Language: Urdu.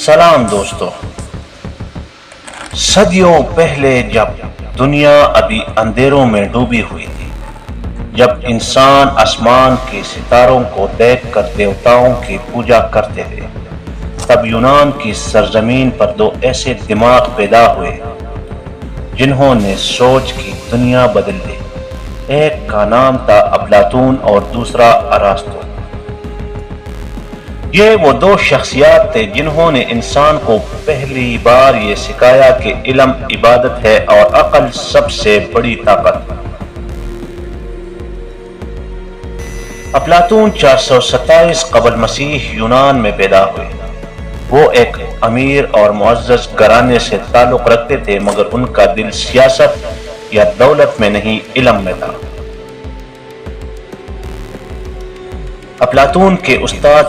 سلام دوستو، صدیوں پہلے جب دنیا ابھی اندھیروں میں ڈوبی ہوئی تھی، جب انسان آسمان کے ستاروں کو دیکھ کر دیوتاؤں کی پوجا کرتے تھے، تب یونان کی سرزمین پر دو ایسے دماغ پیدا ہوئے جنہوں نے سوچ کی دنیا بدل دی۔ ایک کا نام تھا افلاطون اور دوسرا ارسطو۔ یہ وہ دو شخصیات تھے جنہوں نے انسان کو پہلی بار یہ سکھایا کہ علم عبادت ہے اور عقل سب سے بڑی طاقت۔ افلاطون 427 قبل مسیح یونان میں پیدا ہوئے۔ وہ ایک امیر اور معزز گھرانے سے تعلق رکھتے تھے، مگر ان کا دل سیاست یا دولت میں نہیں، علم میں تھا۔ افلاطون کے استاد